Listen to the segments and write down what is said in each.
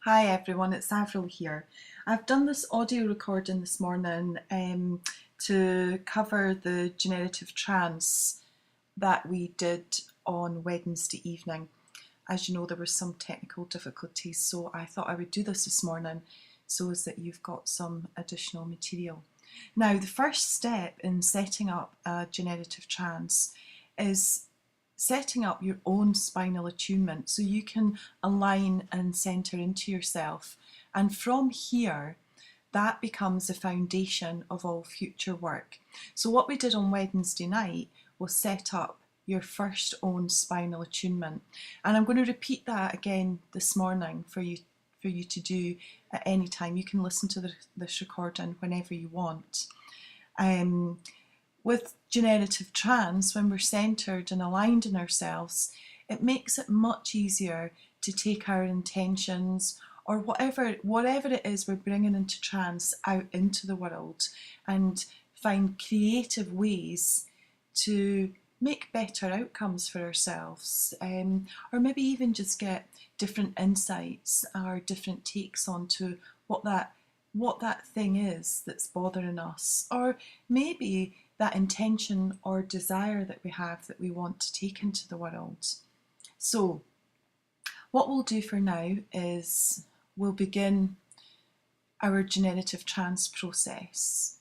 Hi everyone, it's Avril here. I've done this audio recording this morning to cover the generative trance that we did on Wednesday evening. As you know, there were some technical difficulties, so I thought I would do this morning so as that you've got some additional material. Now, the first step in setting up a generative trance is setting up your own spinal attunement so you can align and center into yourself. And from here, that becomes the foundation of all future work. So what we did on Wednesday night was set up your first own spinal attunement. And I'm going to repeat that again this morning for you to do at any time. You can listen to this recording whenever you want. With generative trance, when we're centered and aligned in ourselves, it makes it much easier to take our intentions or whatever it is we're bringing into trance out into the world and find creative ways to make better outcomes for ourselves, or maybe even just get different insights or different takes onto what that thing is that's bothering us, or maybe that intention or desire that we have that we want to take into the world. So what we'll do for now is we'll begin our generative trance process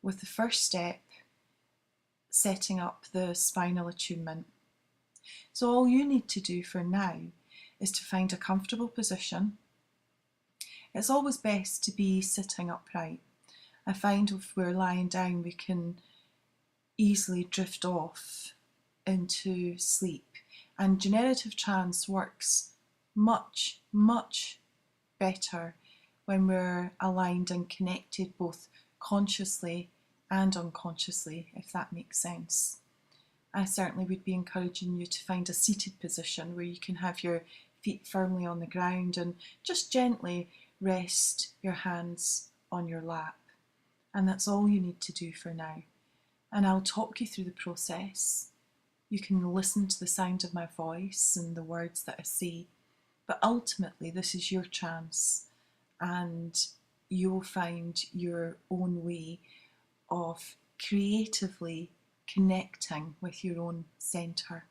with the first step, setting up the spinal attunement. So all you need to do for now is to find a comfortable position. It's always best to be sitting upright. I find if we're lying down, we can easily drift off into sleep. And generative trance works much, much better when we're aligned and connected both consciously and unconsciously, if that makes sense. I certainly would be encouraging you to find a seated position where you can have your feet firmly on the ground and just gently rest your hands on your lap. And that's all you need to do for now. And I'll talk you through the process. You can listen to the sound of my voice and the words that I say, but ultimately this is your chance, and you'll find your own way of creatively connecting with your own centre.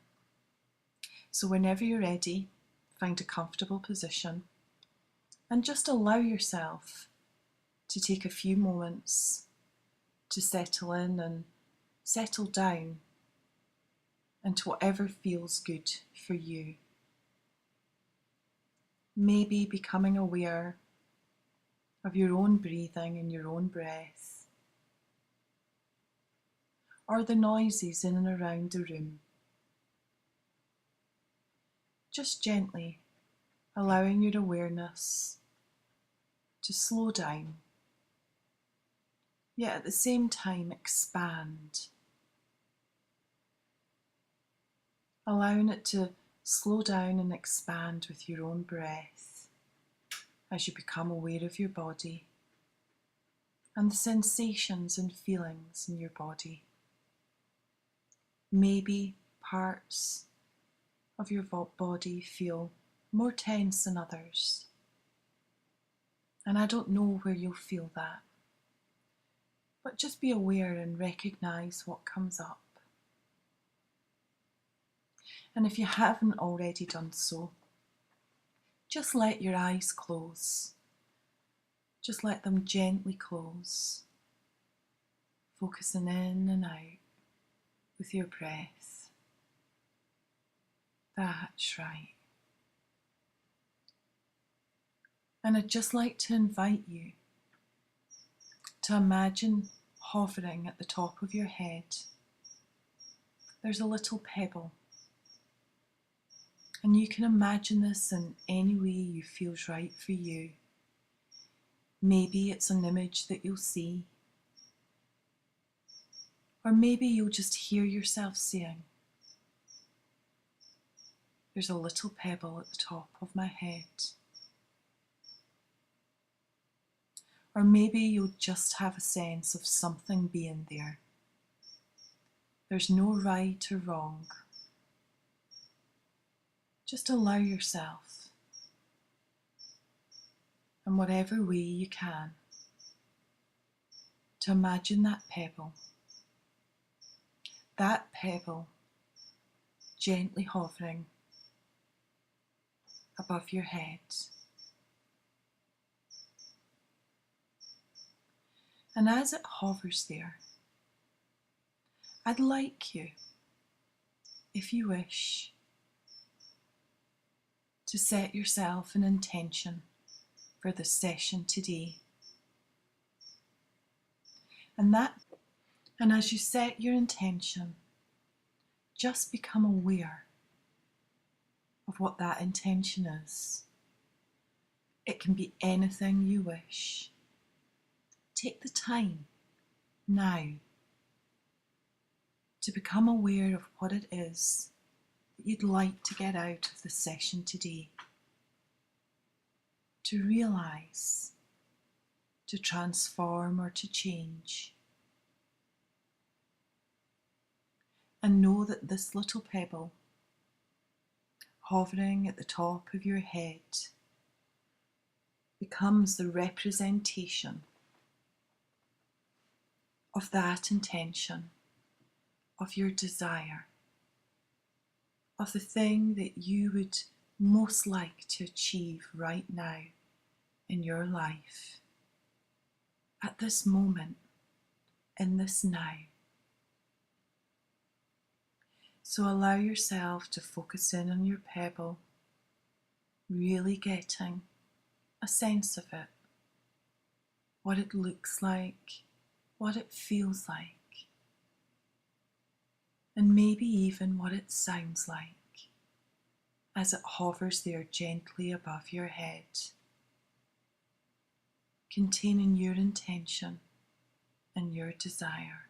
So whenever you're ready, find a comfortable position and just allow yourself to take a few moments to settle in and settle down into whatever feels good for you. Maybe becoming aware of your own breathing and your own breath, or the noises in and around the room. Just gently allowing your awareness to slow down, yet at the same time expand. Allowing it to slow down and expand with your own breath as you become aware of your body and the sensations and feelings in your body. Maybe parts of your body feel more tense than others, and I don't know where you'll feel that, but just be aware and recognize what comes up. And if you haven't already done so, just let your eyes close. Just let them gently close, focusing in and out with your breath. That's right. And I'd just like to invite you to imagine hovering at the top of your head. There's a little pebble. And you can imagine this in any way you feels right for you. Maybe it's an image that you'll see, or maybe you'll just hear yourself saying, "There's a little pebble at the top of my head." Or maybe you'll just have a sense of something being there. There's no right or wrong. Just allow yourself whatever way you can, to imagine that pebble gently hovering above your head. And as it hovers there, I'd like you, if you wish, to set yourself an intention for this session today. And as you set your intention, just become aware of what that intention is. It can be anything you wish. Take the time now to become aware of what it is that you'd like to get out of the session today. To realise, to transform or to change. And know that this little pebble hovering at the top of your head becomes the representation of that intention, of your desire, of the thing that you would most like to achieve right now in your life, at this moment, in this now. So allow yourself to focus in on your pebble, really getting a sense of it, what it looks like, what it feels like, and maybe even what it sounds like as it hovers there gently above your head, containing your intention and your desire.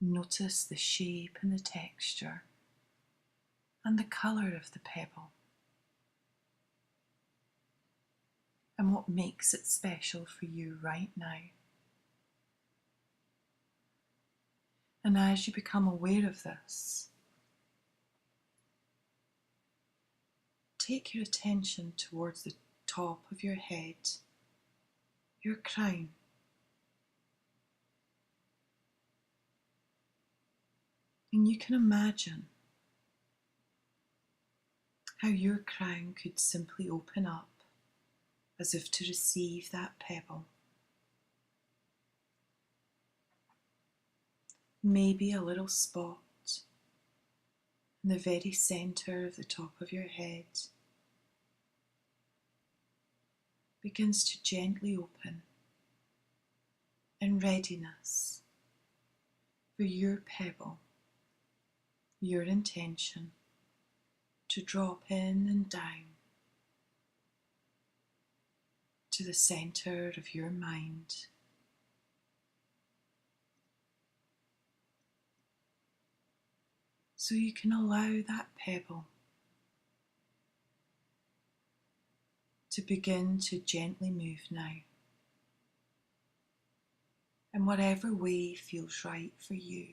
Notice the shape and the texture and the colour of the pebble and what makes it special for you right now. And as you become aware of this, take your attention towards the top of your head, your crown. And you can imagine how your crown could simply open up as if to receive that pebble. Maybe a little spot in the very centre of the top of your head begins to gently open in readiness for your pebble, your intention, to drop in and down to the centre of your mind. So you can allow that pebble to begin to gently move now, in whatever way feels right for you.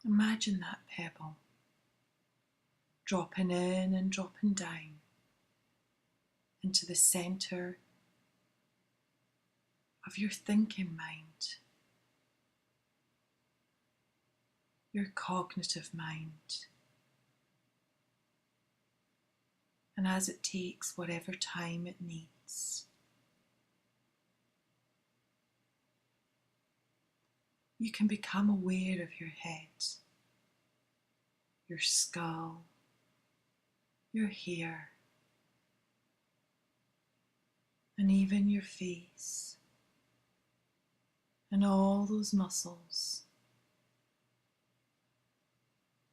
Imagine that pebble dropping in and dropping down into the centre of your thinking mind, your cognitive mind. And as it takes whatever time it needs, you can become aware of your head, your skull, your hair, and even your face, and all those muscles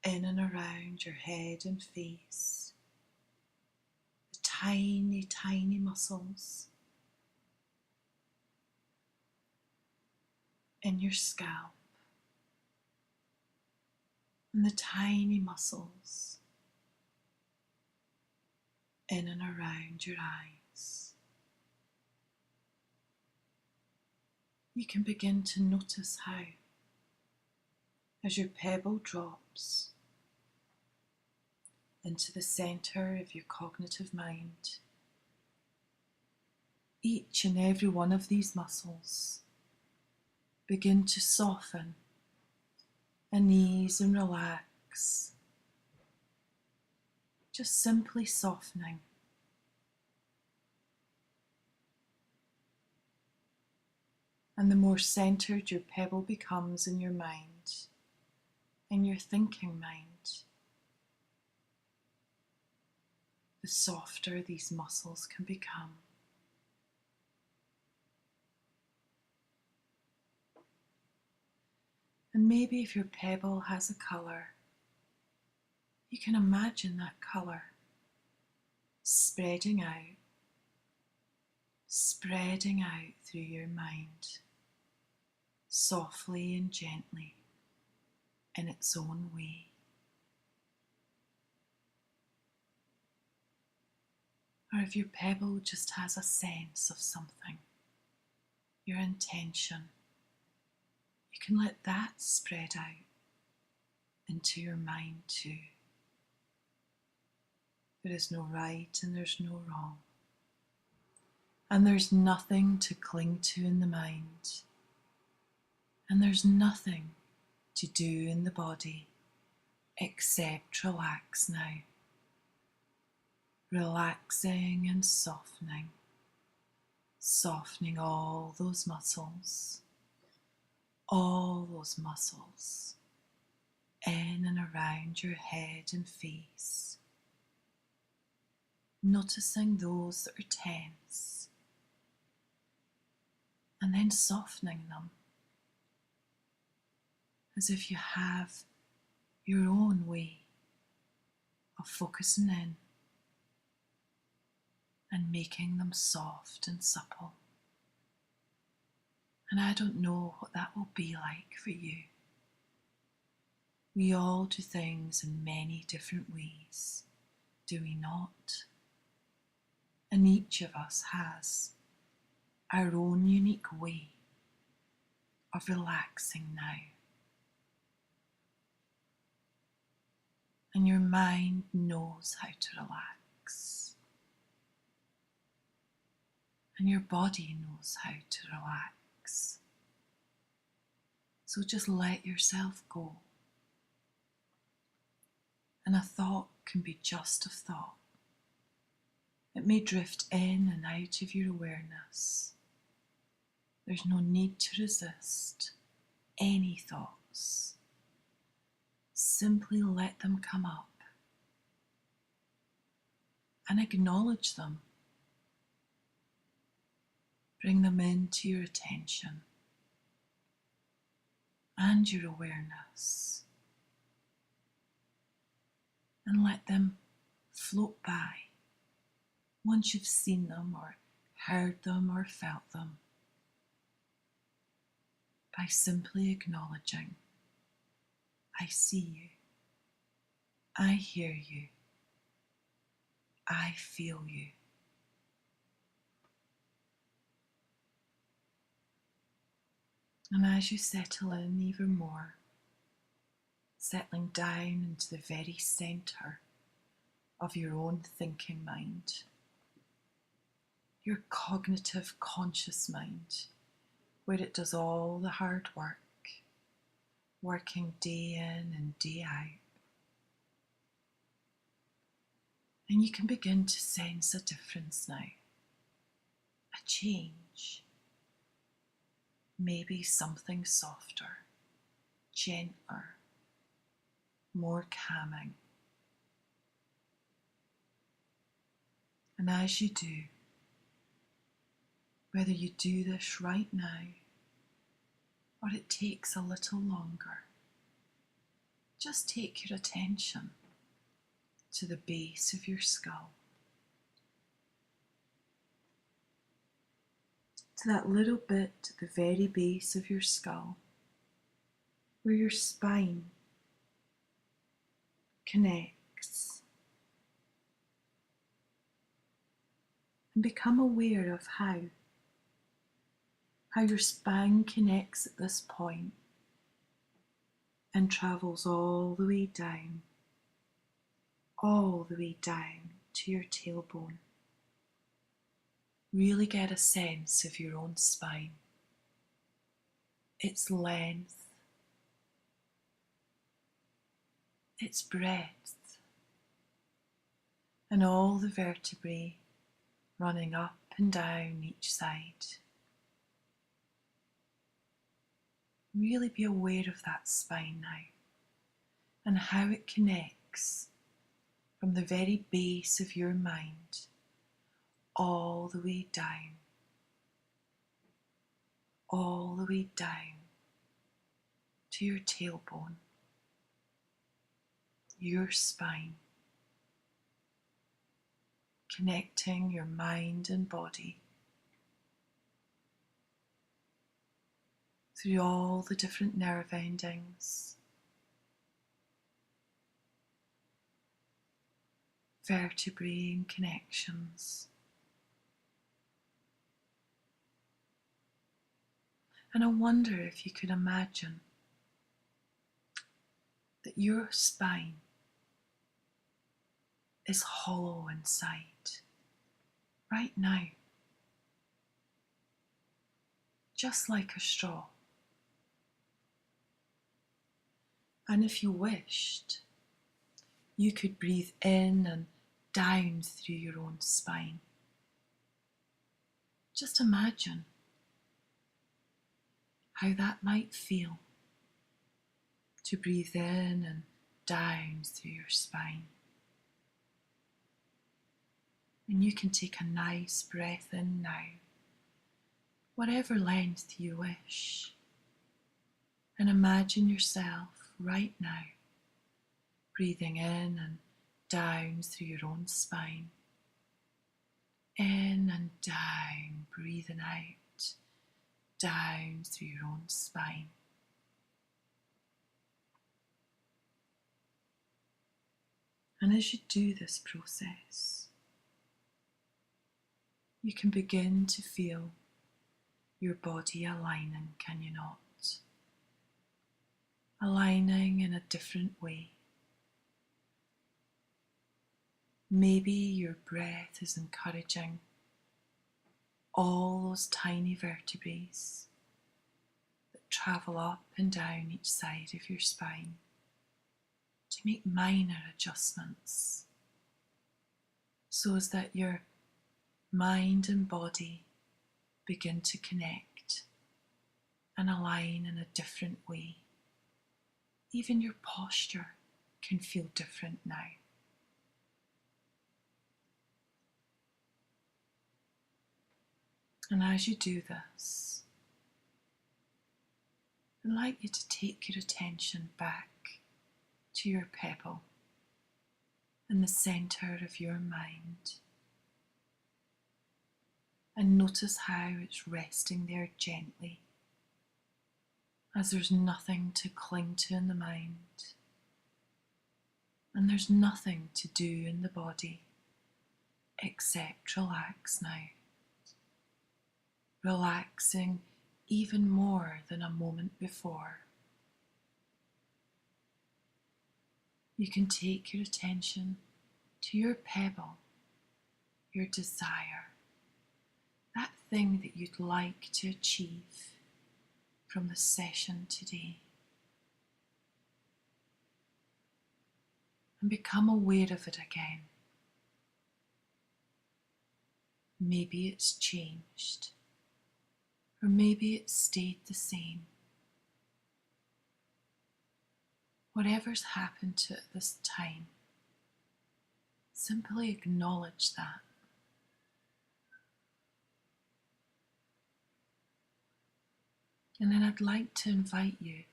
in and around your head and face, the tiny, tiny muscles in your scalp, and the tiny muscles in and around your eyes. You can begin to notice how, as your pebble drops, into the centre of your cognitive mind. Each and every one of these muscles begin to soften and ease and relax, just simply softening. And the more centred your pebble becomes in your mind, in your thinking mind, the softer these muscles can become. And maybe if your pebble has a colour, you can imagine that colour spreading out through your mind, softly and gently, in its own way. Or if your pebble just has a sense of something, your intention, you can let that spread out into your mind too. There is no right and there's no wrong. And there's nothing to cling to in the mind. And there's nothing to do in the body except relax now. Relaxing and softening. Softening all those muscles. All those muscles. In and around your head and face. Noticing those that are tense. And then softening them. As if you have your own way of focusing in and making them soft and supple. And I don't know what that will be like for you. We all do things in many different ways, do we not? And each of us has our own unique way of relaxing now. And your mind knows how to relax. And your body knows how to relax. So just let yourself go. And a thought can be just a thought. It may drift in and out of your awareness. There's no need to resist any thoughts. Simply let them come up and acknowledge them. Bring them into your attention and your awareness and let them float by once you've seen them or heard them or felt them, by simply acknowledging, I see you, I hear you, I feel you. And as you settle in even more, settling down into the very centre of your own thinking mind, your cognitive conscious mind, where it does all the hard work, working day in and day out. And you can begin to sense a difference now, a change, maybe something softer, gentler, more calming. And as you do, whether you do this right now or it takes a little longer, just take your attention to the base of your skull, to that little bit at the very base of your skull where your spine connects, and become aware of how your spine connects at this point and travels all the way down all the way down to your tailbone. Really get a sense of your own spine, its length, its breadth, and all the vertebrae running up and down each side. Really be aware of that spine now and how it connects from the very base of your mind all the way down, all the way down to your tailbone, your spine, connecting your mind and body through all the different nerve endings, vertebrae and connections. And I wonder if you could imagine that your spine is hollow inside right now, just like a straw. And if you wished, you could breathe in and down through your own spine. Just imagine how that might feel to breathe in and down through your spine. And you can take a nice breath in now, whatever length you wish, and imagine yourself right now breathing in and down through your own spine. In and down, breathing out, down through your own spine. And as you do this process, you can begin to feel your body aligning, can you not? Aligning in a different way. Maybe your breath is encouraging all those tiny vertebrae that travel up and down each side of your spine to make minor adjustments so as that your mind and body begin to connect and align in a different way. Even your posture can feel different now. And as you do this, I'd like you to take your attention back to your pebble in the centre of your mind and notice how it's resting there gently, as there's nothing to cling to in the mind and there's nothing to do in the body except relax now. Relaxing even more than a moment before. You can take your attention to your pebble, your desire, that thing that you'd like to achieve from the session today. And become aware of it again. Maybe it's changed. Or maybe it stayed the same. Whatever's happened to it this time, simply acknowledge that. And then I'd like to invite you,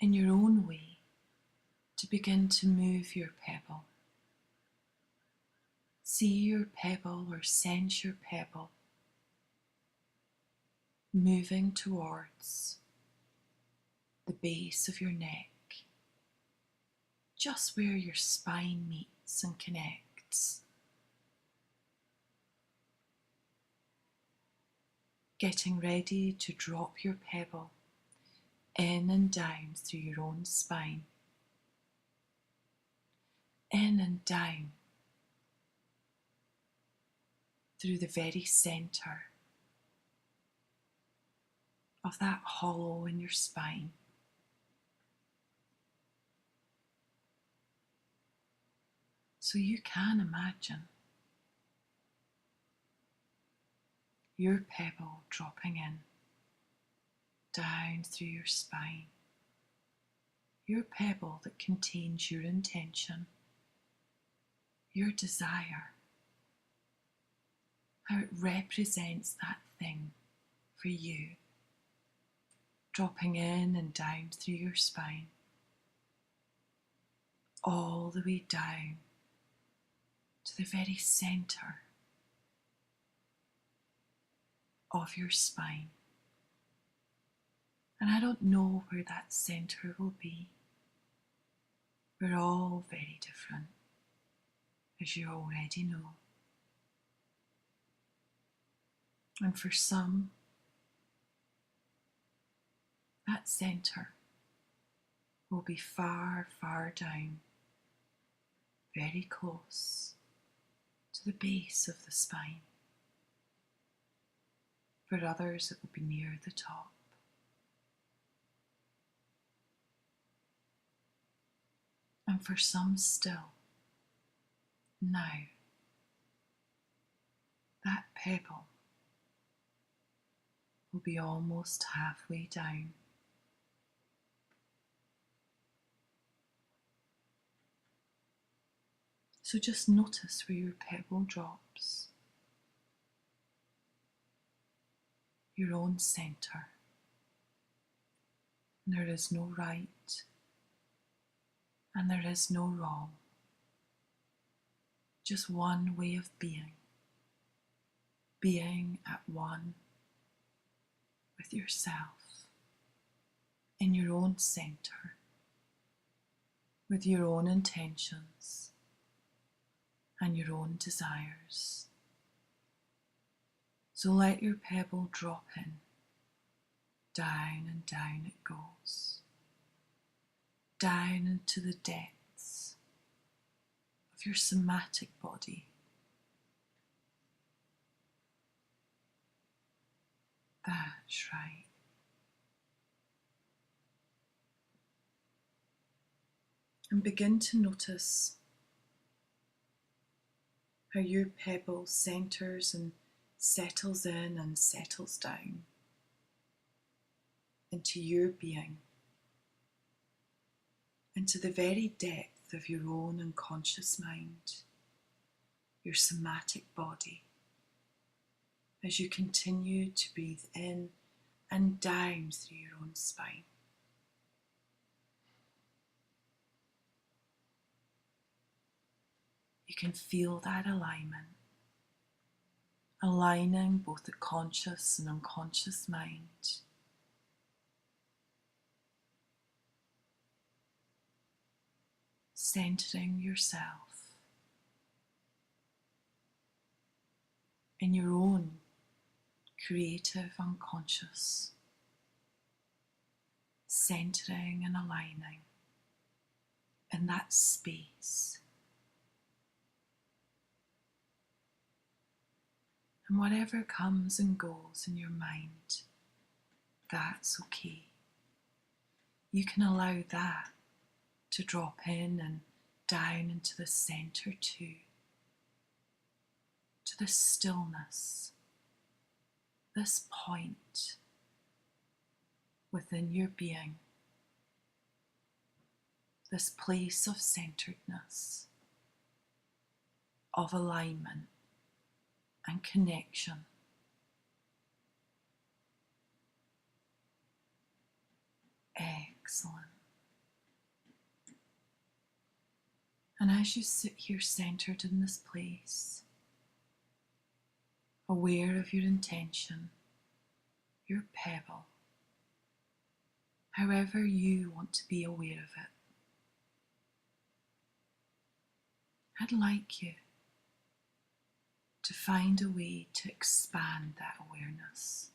in your own way, to begin to move your pebble. See your pebble or sense your pebble moving towards the base of your neck, just where your spine meets and connects. Getting ready to drop your pebble in and down through your own spine. in and down through the very centre of that hollow in your spine. So you can imagine your pebble dropping in, down through your spine. Your pebble that contains your intention, your desire, how it represents that thing for you, dropping in and down through your spine, all the way down to the very centre of your spine. And I don't know where that centre will be. We're all very different, as you already know. And for some, that centre will be far, far down, very close to the base of the spine. For others, it will be near the top. And for some still, now, that pebble will be almost halfway down. So just notice where your pebble drops, your own centre. There is no right and there is no wrong, just one way of being at one with yourself, in your own centre, with your own intentions and your own desires. So let your pebble drop in, down and down it goes, down into the depths of your somatic body. That's right. And begin to notice how your pebble centres and settles in and settles down into your being, into the very depth of your own unconscious mind, your somatic body, as you continue to breathe in and down through your own spine. You can feel that alignment, aligning both the conscious and unconscious mind. Centering yourself in your own creative unconscious, centering and aligning in that space. And whatever comes and goes in your mind, that's okay. You can allow that to drop in and down into the centre too, to the stillness, this point within your being, this place of centeredness, of alignment and connection. Excellent. And as you sit here centered in this place, aware of your intention, your pebble, however you want to be aware of it, I'd like you to find a way to expand that awareness,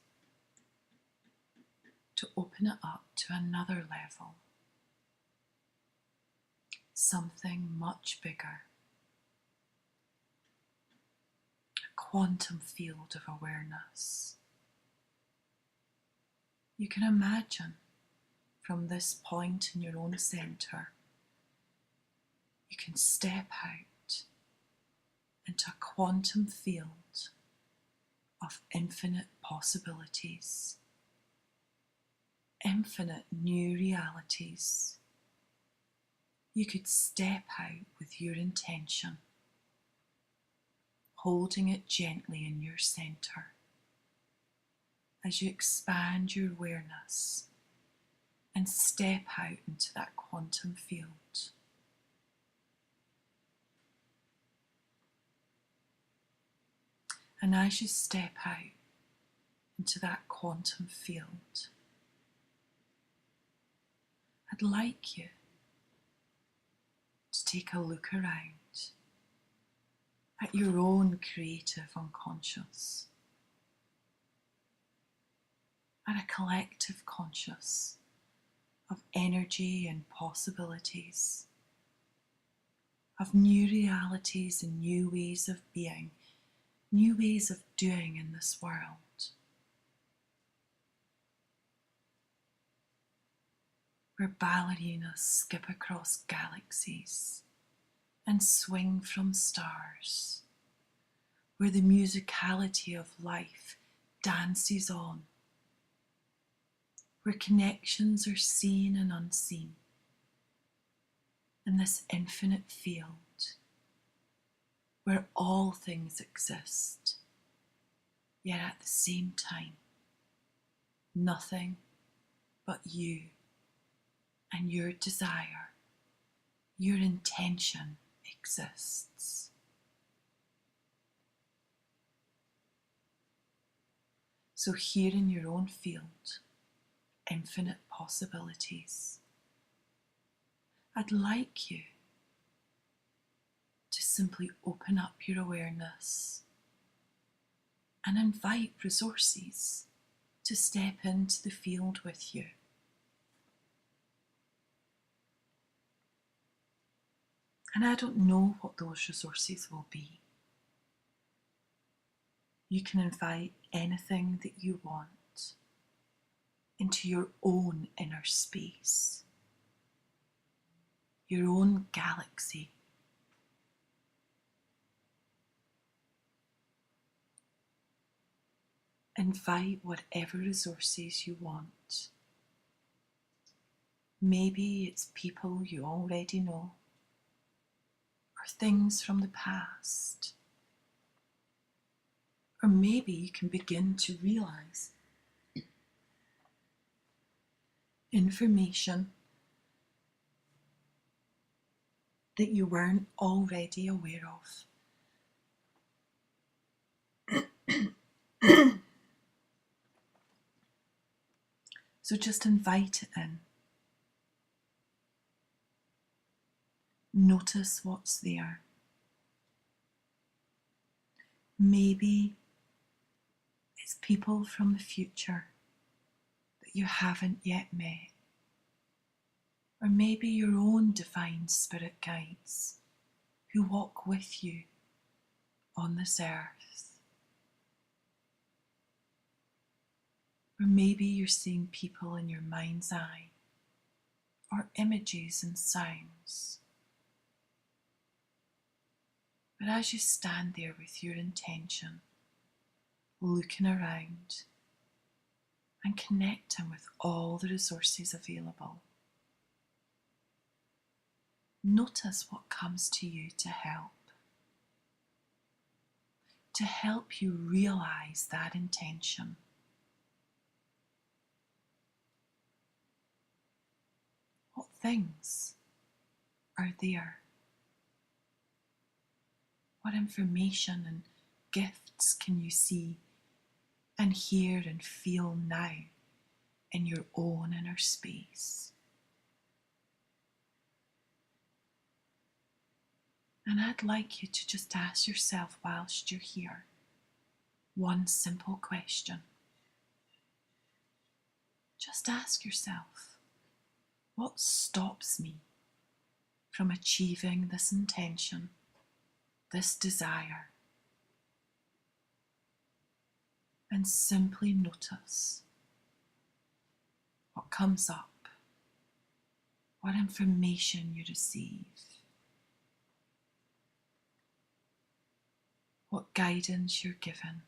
to open it up to another level, something much bigger. A quantum field of awareness. You can imagine from this point in your own centre, you can step out into a quantum field of infinite possibilities, infinite new realities. You could step out with your intention, holding it gently in your centre as you expand your awareness and step out into that quantum field. And as you step out into that quantum field, I'd like you to take a look around at your own creative unconscious, at a collective conscious of energy and possibilities, of new realities and new ways of being, new ways of doing in this world. Where ballerinas skip across galaxies and swing from stars, where the musicality of life dances on, where connections are seen and unseen, in this infinite field, where all things exist, yet at the same time, nothing but you and your desire, your intention exists. So here in your own field, infinite possibilities, I'd like you to simply open up your awareness and invite resources to step into the field with you. And I don't know what those resources will be. You can invite anything that you want into your own inner space, your own galaxy. Invite whatever resources you want. Maybe it's people you already know, or things from the past. Or maybe you can begin to realize information that you weren't already aware of. So just invite it in. Notice what's there. Maybe it's people from the future that you haven't yet met. Or maybe your own divine spirit guides who walk with you on this earth. Or maybe you're seeing people in your mind's eye, or images and sounds. But as you stand there with your intention, looking around and connecting with all the resources available, notice what comes to you to help you realize that intention. What things are there? What information and gifts can you see and hear and feel now in your own inner space? And I'd like you to just ask yourself whilst you're here one simple question. Just ask yourself, what stops me from achieving this intention, this desire, and simply notice what comes up, what information you receive, what guidance you're given.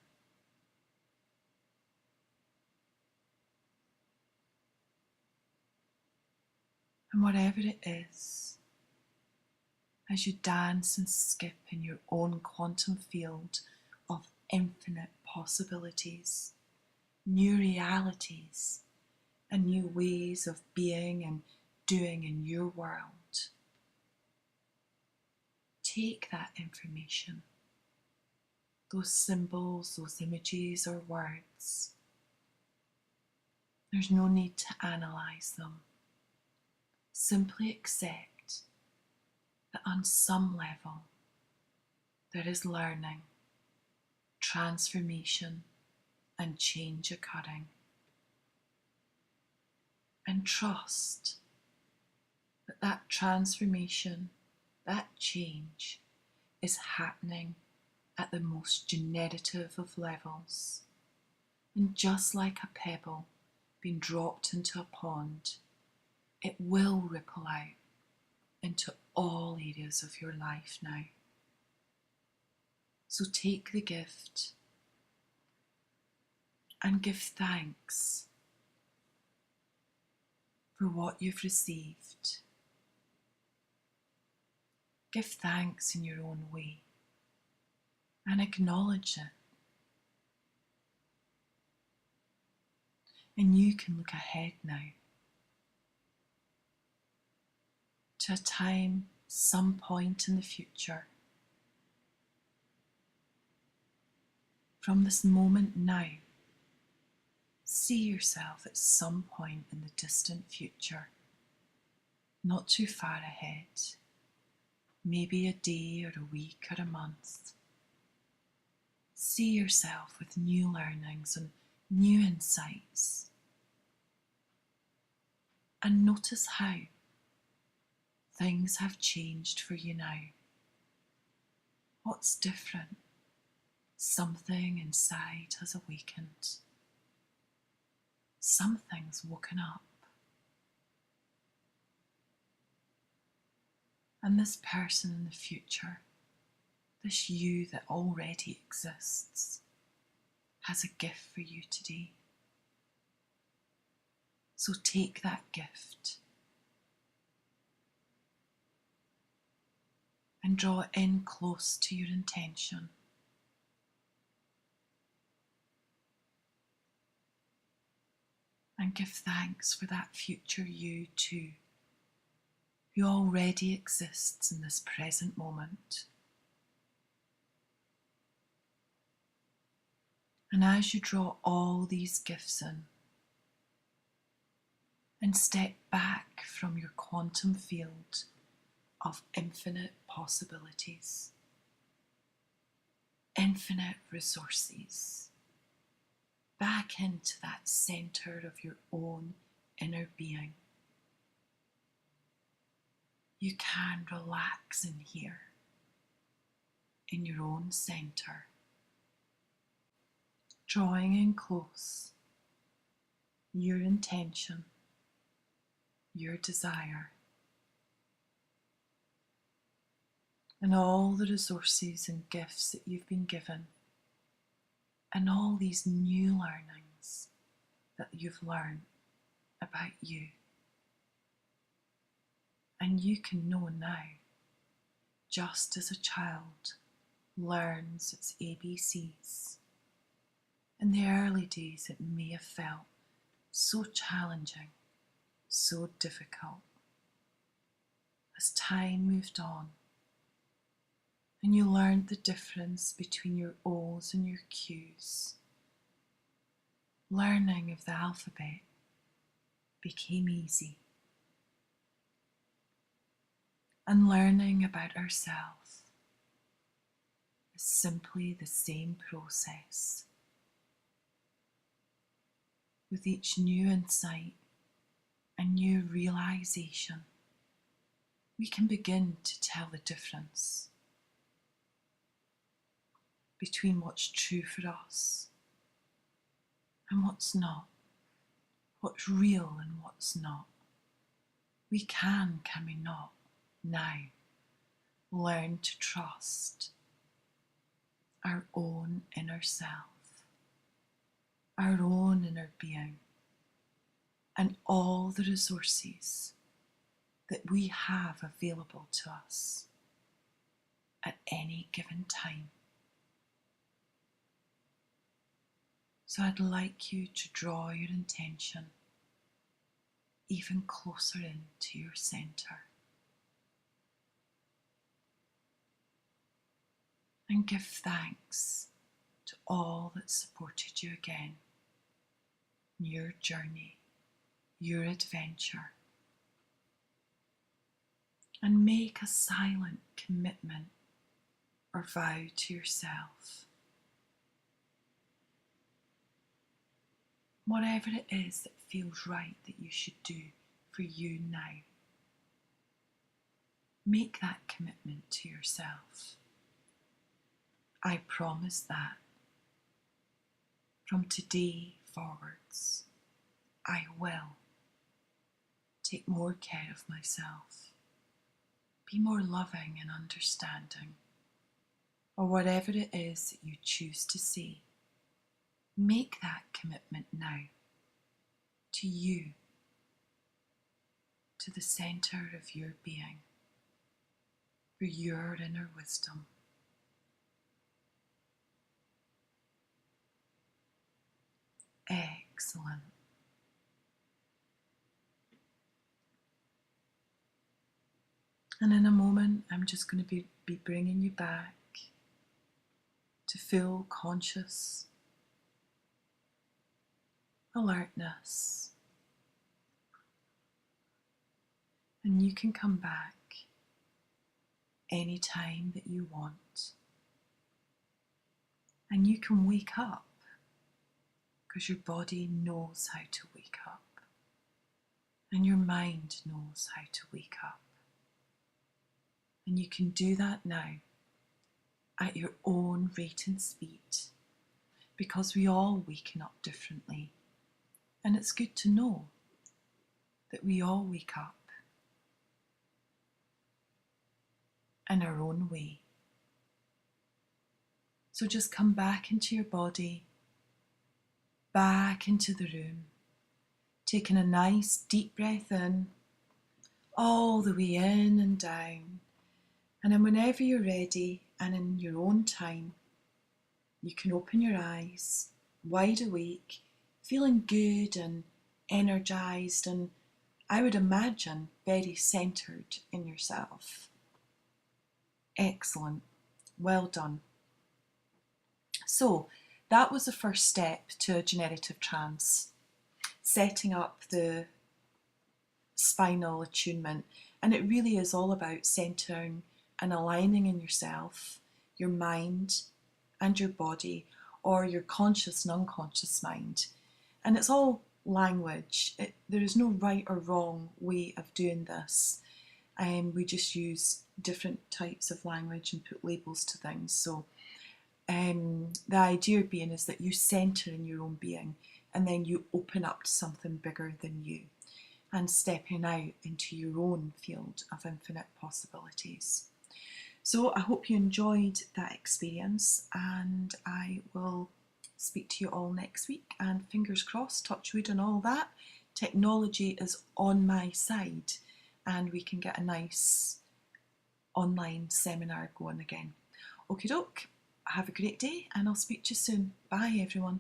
And whatever it is, as you dance and skip in your own quantum field of infinite possibilities, new realities, and new ways of being and doing in your world, take that information, those symbols, those images or words. There's no need to analyse them. Simply accept that on some level there is learning, transformation, and change occurring. And trust that that transformation, that change is happening at the most generative of levels. And just like a pebble being dropped into a pond, it will ripple out into all areas of your life now. So take the gift and give thanks for what you've received. Give thanks in your own way and acknowledge it. And you can look ahead now to a time, some point in the future. From this moment now, see yourself at some point in the distant future, not too far ahead, maybe a day or a week or a month. See yourself with new learnings and new insights. And notice how things have changed for you now. What's different? Something inside has awakened. Something's woken up. And this person in the future, this you that already exists, has a gift for you today. So take that gift and draw it in close to your intention. And give thanks for that future you too, who already exists in this present moment. And as you draw all these gifts in and step back from your quantum field of infinite possibilities, infinite resources, back into that centre of your own inner being, you can relax in here, in your own centre, drawing in close your intention, your desire, and all the resources and gifts that you've been given, and all these new learnings that you've learned about you. And you can know now, just as a child learns its ABCs. In the early days, it may have felt so challenging, so difficult. As time moved on, and you learned the difference between your O's and your Q's, learning of the alphabet became easy. And learning about ourselves is simply the same process. With each new insight and new realization, we can begin to tell the difference between what's true for us and what's not, what's real and what's not. We can we not, now learn to trust our own inner self, our own inner being, and all the resources that we have available to us at any given time. So I'd like you to draw your intention even closer into your centre and give thanks to all that supported you again in your journey, your adventure, and make a silent commitment or vow to yourself. Whatever it is that feels right that you should do for you now, make that commitment to yourself. I promise that from today forwards, I will take more care of myself, be more loving and understanding, or whatever it is that you choose to say. Make that commitment now to you, to the centre of your being, for your inner wisdom. Excellent. And in a moment, I'm just going to be bringing you back to full conscious alertness. And you can come back any time that you want. And you can wake up because your body knows how to wake up. And your mind knows how to wake up. And you can do that now at your own rate and speed, because we all waken up differently. And it's good to know that we all wake up in our own way. So just come back into your body, back into the room, taking a nice deep breath in, all the way in and down. And then whenever you're ready and in your own time, you can open your eyes, wide awake, feeling good and energized, and I would imagine very centered in yourself. Excellent. Well done. So that was the first step to a generative trance, setting up the spinal attunement. And it really is all about centering and aligning in yourself, your mind and your body, or your conscious and unconscious mind. And it's all language. There is no right or wrong way of doing this. We just use different types of language and put labels to things. So the idea being is that you center in your own being and then you open up to something bigger than you and stepping out into your own field of infinite possibilities. So I hope you enjoyed that experience, and I will speak to you all next week, and fingers crossed, touch wood and all that, technology is on my side and we can get a nice online seminar going again. Okie doke, have a great day and I'll speak to you soon. Bye everyone.